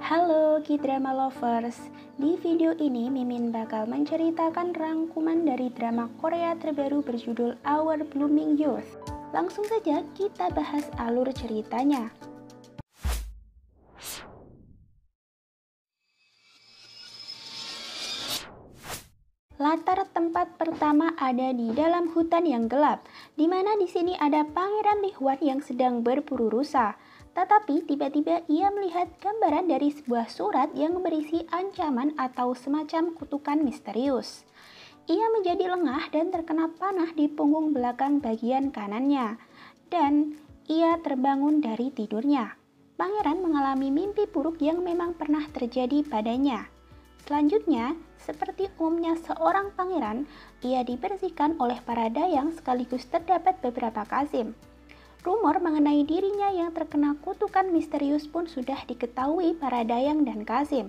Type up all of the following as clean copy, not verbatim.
Halo K-drama lovers, di video ini Mimin bakal menceritakan rangkuman dari drama Korea terbaru berjudul Our Blooming Youth. Langsung saja kita bahas alur ceritanya. Latar tempat pertama ada di dalam hutan yang gelap, di mana di sini ada Pangeran Lihwan yang sedang berburu rusa. Tetapi tiba-tiba ia melihat gambaran dari sebuah surat yang berisi ancaman atau semacam kutukan misterius. Ia menjadi lengah dan terkena panah di punggung belakang bagian kanannya. Dan ia terbangun dari tidurnya. Pangeran mengalami mimpi buruk yang memang pernah terjadi padanya. Selanjutnya, seperti umumnya seorang pangeran, ia dibersihkan oleh para dayang sekaligus terdapat beberapa kasim. Rumor mengenai dirinya yang terkena kutukan misterius pun sudah diketahui para dayang dan kasim.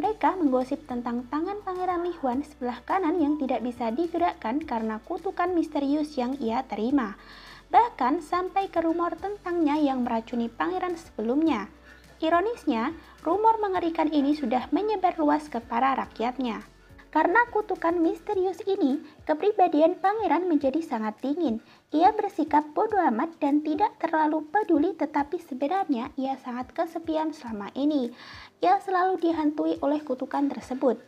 Mereka menggosip tentang tangan Pangeran Lihwan sebelah kanan yang tidak bisa digerakkan karena kutukan misterius yang ia terima. Bahkan sampai ke rumor tentangnya yang meracuni pangeran sebelumnya. Ironisnya, rumor mengerikan ini sudah menyebar luas ke para rakyatnya. Karena kutukan misterius ini, kepribadian pangeran menjadi sangat dingin. Ia bersikap bodoh amat dan tidak terlalu peduli, tetapi sebenarnya ia sangat kesepian selama ini. Ia selalu dihantui oleh kutukan tersebut.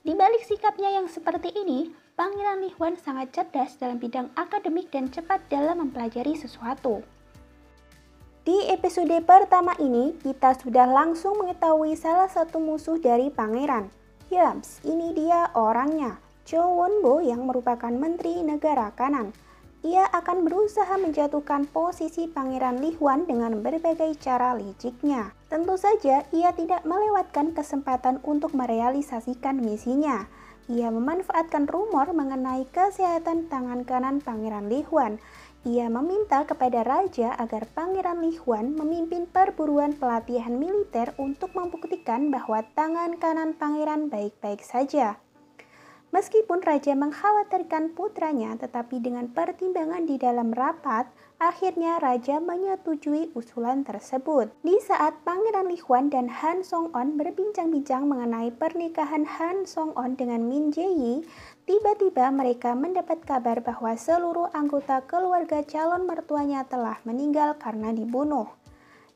Di balik sikapnya yang seperti ini, Pangeran Lihwan sangat cerdas dalam bidang akademik dan cepat dalam mempelajari sesuatu. Di episode pertama ini, kita sudah langsung mengetahui salah satu musuh dari pangeran. Yams, ini dia orangnya, Cho Won-bo yang merupakan Menteri Negara Kanan. Ia akan berusaha menjatuhkan posisi Pangeran Lihwan dengan berbagai cara liciknya. Tentu saja, ia tidak melewatkan kesempatan untuk merealisasikan misinya. Ia memanfaatkan rumor mengenai kesehatan tangan kanan Pangeran Lihwan. Ia meminta kepada raja agar Pangeran Lihwan memimpin perburuan pelatihan militer untuk membuktikan bahwa tangan kanan pangeran baik-baik saja. Meskipun raja mengkhawatirkan putranya, tetapi dengan pertimbangan di dalam rapat, akhirnya raja menyetujui usulan tersebut. Di saat Pangeran Lihwan dan Han Song-on berbincang-bincang mengenai pernikahan Han Song-on dengan Min Jae-yi, tiba-tiba mereka mendapat kabar bahwa seluruh anggota keluarga calon mertuanya telah meninggal karena dibunuh.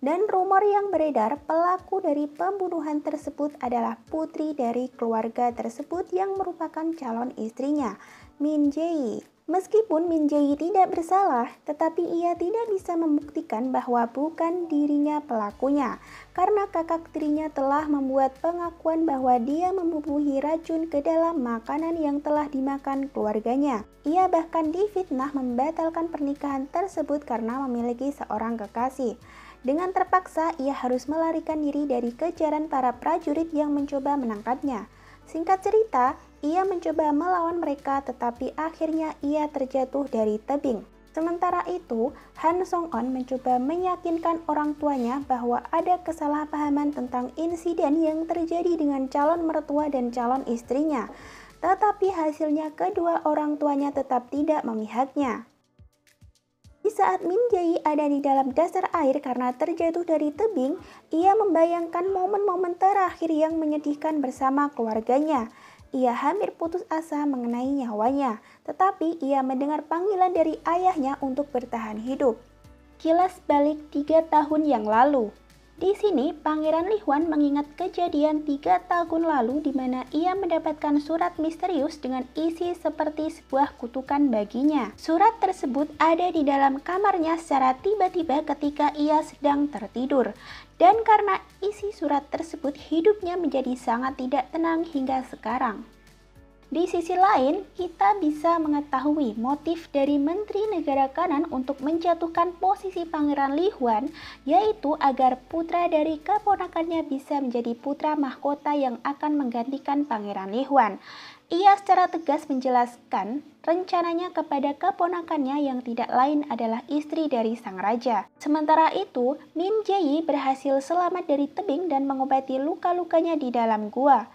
Dan rumor yang beredar pelaku dari pembunuhan tersebut adalah putri dari keluarga tersebut yang merupakan calon istrinya, Min Jae-yi. Meskipun Min Jae-yi tidak bersalah, tetapi ia tidak bisa membuktikan bahwa bukan dirinya pelakunya, karena kakak tirinya telah membuat pengakuan bahwa dia membubuhi racun ke dalam makanan yang telah dimakan keluarganya. Ia bahkan difitnah membatalkan pernikahan tersebut karena memiliki seorang kekasih. Dengan terpaksa, ia harus melarikan diri dari kejaran para prajurit yang mencoba menangkapnya. Singkat cerita, ia mencoba melawan mereka tetapi akhirnya ia terjatuh dari tebing. Sementara itu, Han Song-on mencoba meyakinkan orang tuanya bahwa ada kesalahpahaman tentang insiden yang terjadi dengan calon mertua dan calon istrinya. Tetapi hasilnya kedua orang tuanya tetap tidak memihaknya. Di saat Min Jae-yi ada di dalam dasar air karena terjatuh dari tebing, ia membayangkan momen-momen terakhir yang menyedihkan bersama keluarganya. Ia hampir putus asa mengenai nyawanya, tetapi ia mendengar panggilan dari ayahnya untuk bertahan hidup. Kilas balik 3 tahun yang lalu. Di sini, Pangeran Lihwan mengingat kejadian 3 tahun lalu di mana ia mendapatkan surat misterius dengan isi seperti sebuah kutukan baginya. Surat tersebut ada di dalam kamarnya secara tiba-tiba ketika ia sedang tertidur. Dan karena isi surat tersebut, hidupnya menjadi sangat tidak tenang hingga sekarang. Di sisi lain, kita bisa mengetahui motif dari Menteri Negara Kanan untuk menjatuhkan posisi Pangeran Lihwan, yaitu agar putra dari keponakannya bisa menjadi putra mahkota yang akan menggantikan Pangeran Lihwan. Ia secara tegas menjelaskan rencananya kepada keponakannya yang tidak lain adalah istri dari sang raja. Sementara itu, Min Jae-yi berhasil selamat dari tebing dan mengobati luka-lukanya di dalam gua.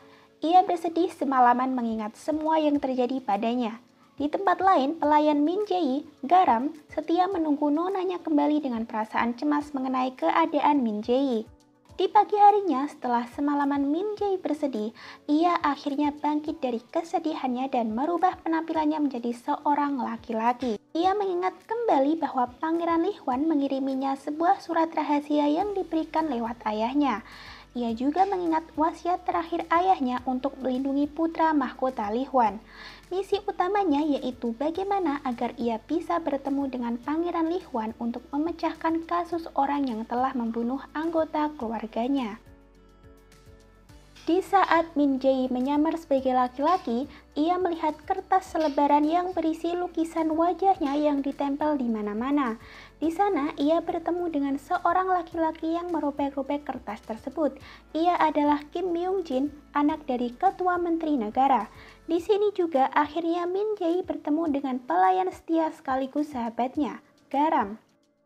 Ia bersedih semalaman mengingat semua yang terjadi padanya. Di tempat lain, pelayan Min Jae-yi, Garam, setia menunggu nonanya kembali dengan perasaan cemas mengenai keadaan Min Jae-yi. Di pagi harinya, setelah semalaman Min Jae bersedih, ia akhirnya bangkit dari kesedihannya dan merubah penampilannya menjadi seorang laki-laki. Ia mengingat kembali bahwa Pangeran Li Huan mengiriminya sebuah surat rahasia yang diberikan lewat ayahnya. Ia juga mengingat wasiat terakhir ayahnya untuk melindungi putra mahkota Li Huan. Misi utamanya yaitu bagaimana agar ia bisa bertemu dengan Pangeran Li Huan untuk memecahkan kasus orang yang telah membunuh anggota keluarganya. Di saat Min Jae menyamar sebagai laki-laki, ia melihat kertas selebaran yang berisi lukisan wajahnya yang ditempel di mana-mana. Di sana, ia bertemu dengan seorang laki-laki yang merobek-robek kertas tersebut. Ia adalah Kim Myung Jin, anak dari ketua menteri negara. Di sini juga akhirnya Min Jae bertemu dengan pelayan setia sekaligus sahabatnya, Garam.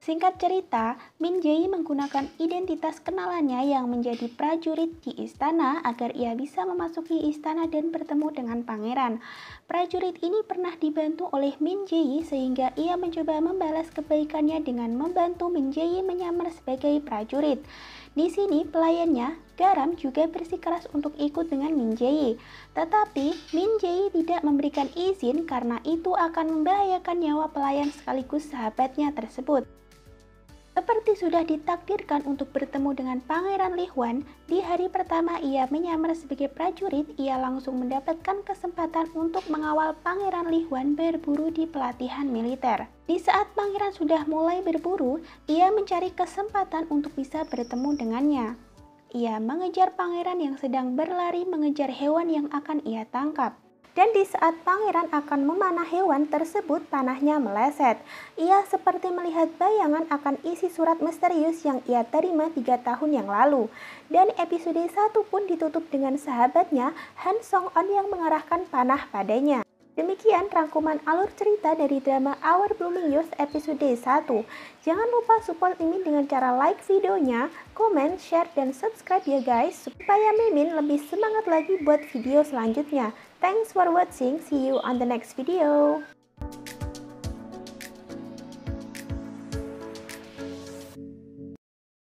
Singkat cerita, Min Jae menggunakan identitas kenalannya yang menjadi prajurit di istana agar ia bisa memasuki istana dan bertemu dengan pangeran. Prajurit ini pernah dibantu oleh Min Jae sehingga ia mencoba membalas kebaikannya dengan membantu Min Jae menyamar sebagai prajurit. Di sini pelayannya, Garam, juga bersikeras untuk ikut dengan Min Jae. Tetapi Min Jae tidak memberikan izin karena itu akan membahayakan nyawa pelayan sekaligus sahabatnya tersebut. Seperti sudah ditakdirkan untuk bertemu dengan Pangeran Li Huan, di hari pertama ia menyamar sebagai prajurit, ia langsung mendapatkan kesempatan untuk mengawal Pangeran Li Huan berburu di pelatihan militer. Di saat pangeran sudah mulai berburu, ia mencari kesempatan untuk bisa bertemu dengannya. Ia mengejar pangeran yang sedang berlari mengejar hewan yang akan ia tangkap. Dan di saat pangeran akan memanah hewan tersebut, panahnya meleset. Ia seperti melihat bayangan akan isi surat misterius yang ia terima 3 tahun yang lalu. Dan episode 1 pun ditutup dengan sahabatnya Han Song-on yang mengarahkan panah padanya. Demikian rangkuman alur cerita dari drama Our Blooming Youth episode 1. Jangan lupa support Mimin dengan cara like videonya, komen, share, dan subscribe ya guys, supaya Mimin lebih semangat lagi buat video selanjutnya. Thanks for watching, see you on the next video.